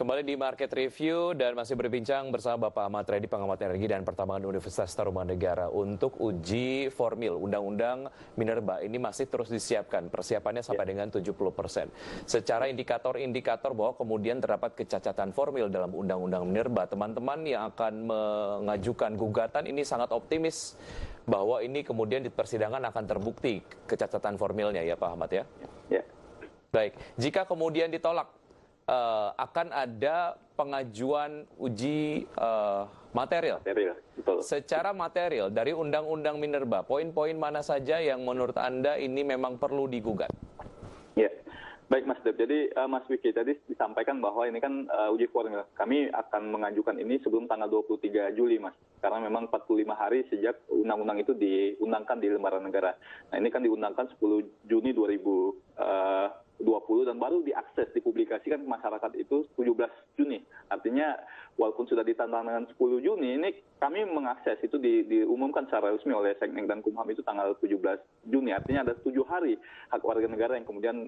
Kembali di Market Review dan masih berbincang bersama Bapak Ahmad Reddy, pengamat energi dan pertambangan Universitas Tarumanegara untuk uji formil Undang-Undang Minerba. Ini masih terus disiapkan, persiapannya sampai dengan 70%. Secara indikator-indikator bahwa kemudian terdapat kecacatan formil dalam Undang-Undang Minerba, teman-teman yang akan mengajukan gugatan ini sangat optimis bahwa ini kemudian di persidangan akan terbukti kecacatan formilnya ya Pak Ahmad ya? Ya. Baik, jika kemudian ditolak, akan ada pengajuan uji material. Betul. Secara material dari Undang-Undang Minerba, poin-poin mana saja yang menurut Anda ini memang perlu digugat? Ya, baik Mas Deb. Jadi Mas Wiki tadi disampaikan bahwa ini kan uji formil. Kami akan mengajukan ini sebelum tanggal 23 Juli Mas. Karena memang 45 hari sejak undang-undang itu diundangkan di lembaran negara. Nah ini kan diundangkan 10 Juni 2020 dan baru diakses, dipublikasikan ke masyarakat itu 17 Juni. Artinya walaupun sudah ditandatangan 10 Juni, ini kami mengakses itu diumumkan secara resmi oleh Seknek dan Kumham itu tanggal 17 Juni. Artinya ada 7 hari hak warga negara yang kemudian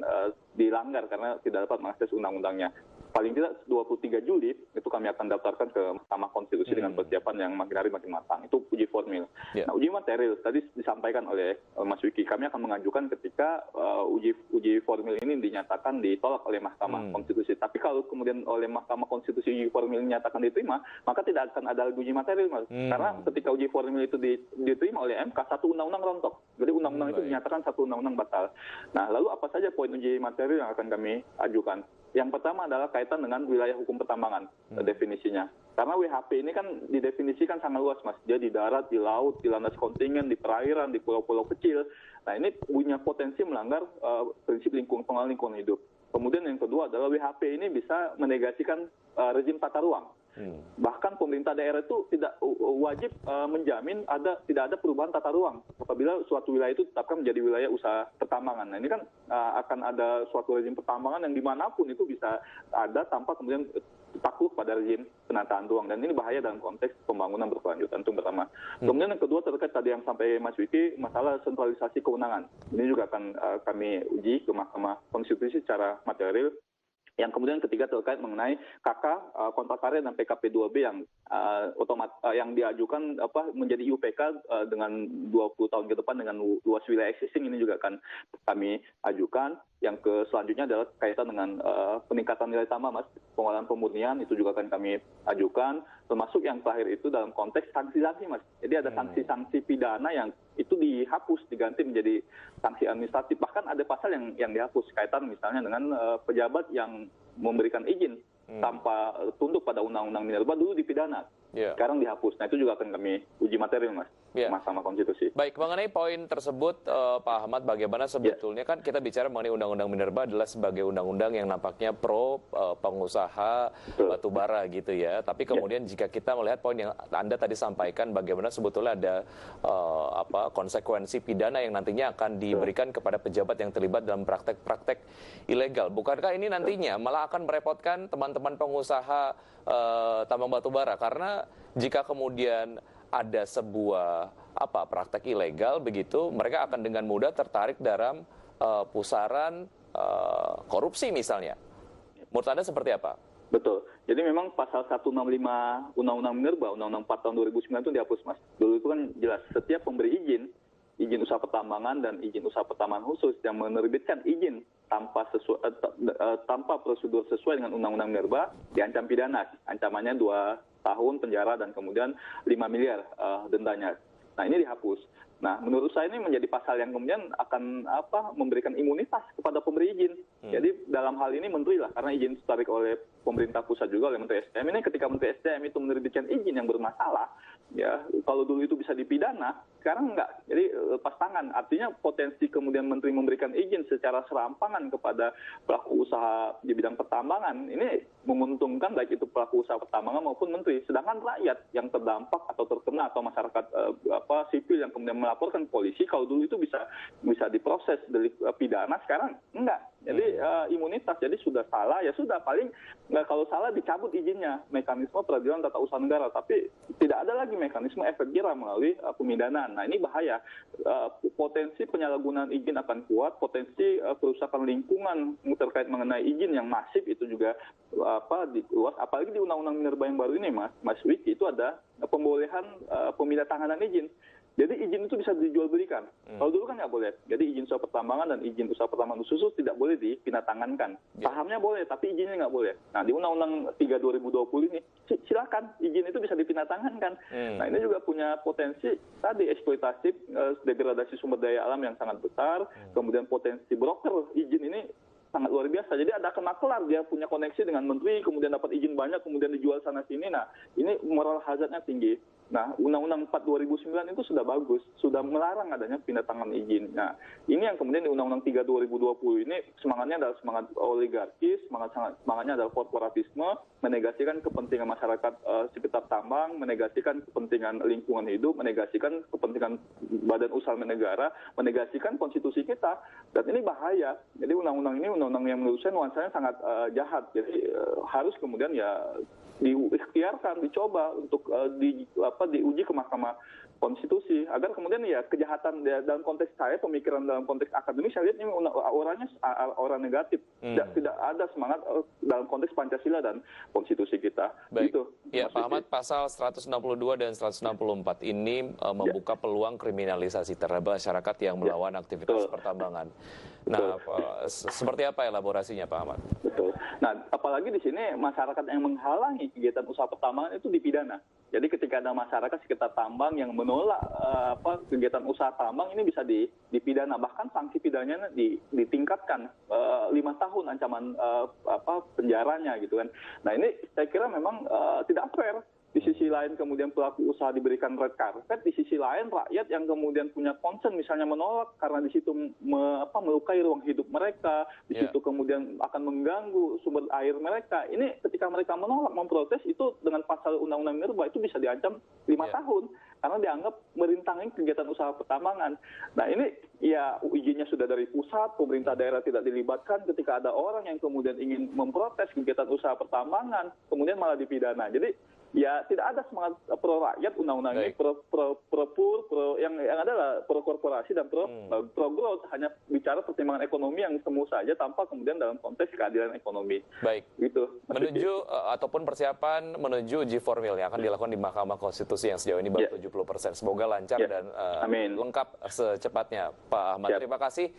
dilanggar karena tidak dapat mengakses undang-undangnya. Paling tidak 23 Juli itu kami akan daftarkan ke Mahkamah Konstitusi dengan persiapan yang makin hari makin matang. Itu uji formil. Nah, uji material tadi disampaikan oleh Mas Wiki, kami akan mengajukan ketika uji formil ini dinyatakan ditolak oleh Mahkamah Konstitusi. Tapi kalau kemudian oleh Mahkamah Konstitusi uji formil dinyatakan diterima, maka tidak akan ada uji material, Mas. Karena ketika uji formil itu diterima oleh MK, satu undang-undang rontok. Jadi undang-undang itu dinyatakan satu undang-undang batal. Nah, lalu apa saja poin uji material yang akan kami ajukan? Yang pertama adalah kaitan dengan wilayah hukum pertambangan, definisinya. Karena WHP ini kan didefinisikan sangat luas, Mas. Dia di darat, di laut, di landas kontingen, di perairan, di pulau-pulau kecil. Nah, ini punya potensi melanggar prinsip pengelolaan lingkungan hidup. Kemudian yang kedua adalah WHP ini bisa menegasikan rezim tata ruang. Bahkan pemerintah daerah itu tidak wajib menjamin tidak ada perubahan tata ruang apabila suatu wilayah itu tetapkan menjadi wilayah usaha pertambangan. Nah ini kan akan ada suatu rezim pertambangan yang dimanapun itu bisa ada tanpa kemudian takluk pada rezim penataan ruang, dan ini bahaya dalam konteks pembangunan berkelanjutan. Itu pertama. Kemudian yang kedua terkait tadi yang sampai Mas Wiki, masalah sentralisasi kewenangan. Ini juga akan kami uji ke Mahkamah Konstitusi secara material. Yang kemudian ketiga terkait mengenai KK, kontrak karya dan PKP 2B yang diajukan menjadi IUPK dengan 20 tahun ke depan dengan luas wilayah existing, ini juga akan kami ajukan. Yang selanjutnya adalah kaitan dengan peningkatan nilai tambah, Mas, pengolahan pemurnian, itu juga akan kami ajukan. Termasuk yang terakhir itu dalam konteks sanksi-sanksi, Mas. Jadi ada sanksi-sanksi pidana yang itu dihapus, diganti menjadi sanksi administratif. Bahkan ada pasal yang dihapus kaitan misalnya dengan pejabat yang memberikan izin tanpa tunduk pada Undang-Undang Minerba, dulu dipidana. Sekarang dihapus. Nah itu juga akan kami uji material, Mas, Mahkamah Konstitusi. Baik, mengenai poin tersebut Pak Ahmad, bagaimana sebetulnya kan kita bicara mengenai Undang-Undang Minerba adalah sebagai undang-undang yang nampaknya pro pengusaha batubara gitu ya. Tapi kemudian jika kita melihat poin yang Anda tadi sampaikan, bagaimana sebetulnya ada konsekuensi pidana yang nantinya akan diberikan kepada pejabat yang terlibat dalam praktek-praktek ilegal. Bukankah ini nantinya malah akan merepotkan teman-teman pengusaha tambang batubara, karena jika kemudian ada sebuah praktek ilegal begitu, mereka akan dengan mudah tertarik dalam pusaran korupsi misalnya. Menurut Anda seperti apa? Betul. Jadi memang pasal 165 Undang-Undang Minerba, Undang-Undang 4 tahun 2009 itu dihapus, Mas. Dulu itu kan jelas setiap pemberi izin usaha pertambangan dan izin usaha pertambangan khusus yang menerbitkan izin tanpa prosedur sesuai dengan Undang-Undang Minerba diancam pidana. Ancamannya 2 tahun penjara dan kemudian 5 miliar dendanya. Nah ini dihapus. Nah menurut saya ini menjadi pasal yang kemudian akan memberikan imunitas kepada pemberi izin. Jadi dalam hal ini menteri lah, karena izin ditarik oleh pemerintah pusat juga oleh Menteri SDM. Ini ketika Menteri SDM itu menerbitkan izin yang bermasalah, ya kalau dulu itu bisa dipidana, sekarang enggak. Jadi lepas tangan. Artinya potensi kemudian menteri memberikan izin secara serampangan kepada pelaku usaha di bidang pertambangan ini menguntungkan baik itu pelaku usaha pertambangan maupun menteri. Sedangkan rakyat yang terdampak atau terkena atau masyarakat sipil yang kemudian melaporkan ke polisi. Kalau dulu itu bisa diproses delik pidana, sekarang enggak. Jadi imunitas, jadi sudah salah ya sudah, paling kalau salah dicabut izinnya, mekanisme peradilan tata usaha negara. Tapi tidak ada lagi mekanisme efek jerah melalui pemidanaan. Nah ini bahaya, potensi penyalahgunaan izin akan kuat, potensi kerusakan lingkungan terkait mengenai izin yang masif itu juga luas. Apalagi di Undang-Undang Minerba yang baru ini, Mas Wiki, itu ada pembolehan pemindahan izin. Jadi izin itu bisa dijual belikan. Kalau dulu kan nggak boleh. Jadi izin usaha pertambangan dan izin usaha pertambangan khusus tidak boleh dipindah-tangankan. Sahamnya boleh, tapi izinnya nggak boleh. Nah di Undang-Undang 3 2020 ini silakan izin itu bisa dipindah-tangankan. Nah ini juga punya potensi tadi eksploitatif, degradasi sumber daya alam yang sangat besar. Kemudian potensi broker izin ini sangat luar biasa. Jadi ada kemaklar, dia punya koneksi dengan menteri, kemudian dapat izin banyak, kemudian dijual sana sini. Nah, ini moral hazardnya tinggi. Nah, Undang-Undang 4 2009 itu sudah bagus, sudah melarang adanya pindah tangan izin. Nah, ini yang kemudian di Undang-Undang 3 2020 ini semangatnya adalah semangat oligarkis, semangatnya adalah korporatisme, menegasikan kepentingan masyarakat sekitar tambang, menegasikan kepentingan lingkungan hidup, menegasikan kepentingan badan usaha negara, menegasikan konstitusi kita. Dan ini bahaya. Jadi undang-undang ini undang-undang yang menurut saya nuansanya sangat jahat. Jadi harus kemudian ya diikhtiarkan, dicoba untuk diuji ke Mahkamah Konstitusi agar kemudian ya kejahatan dalam konteks saya, pemikiran dalam konteks akademis saya lihat ini orangnya orang negatif, tidak ada semangat dalam konteks Pancasila dan konstitusi kita. Baik. Gitu, ya Pak Ahmad, pasal 162 dan 164 ini membuka peluang kriminalisasi terhadap masyarakat yang melawan aktivitas pertambangan. Nah, seperti apa elaborasinya Pak Ahmad? Betul. Nah, apalagi di sini masyarakat yang menghalangi kegiatan usaha pertambangan itu dipidana. Jadi ketika ada masyarakat sekitar tambang yang menolak kegiatan usaha tambang, ini bisa dipidana. Bahkan sanksi pidananya ditingkatkan 5 tahun ancaman penjaranya gitu kan. Nah ini saya kira memang tidak fair. Di sisi lain kemudian pelaku usaha diberikan red carpet, di sisi lain rakyat yang kemudian punya concern misalnya menolak karena di situ melukai ruang hidup mereka, di situ kemudian akan mengganggu sumber air mereka. Ini ketika mereka menolak, memprotes, itu dengan pasal Undang-Undang Minerba itu bisa diancam 5 tahun karena dianggap merintangi kegiatan usaha pertambangan. Nah ini ya izinnya sudah dari pusat, pemerintah daerah tidak dilibatkan. Ketika ada orang yang kemudian ingin memprotes kegiatan usaha pertambangan, kemudian malah dipidana. Jadi ya tidak ada semangat pro rakyat undang-undang ini, yang adalah pro korporasi dan pro growth, hanya bicara pertimbangan ekonomi yang semu saja tanpa kemudian dalam konteks keadilan ekonomi. Baik. Gitu. Menuju ataupun persiapan menuju uji formil yang akan dilakukan di Mahkamah Konstitusi yang sejauh ini baru 70%. Semoga lancar dan lengkap secepatnya Pak Ahmad. Terima kasih.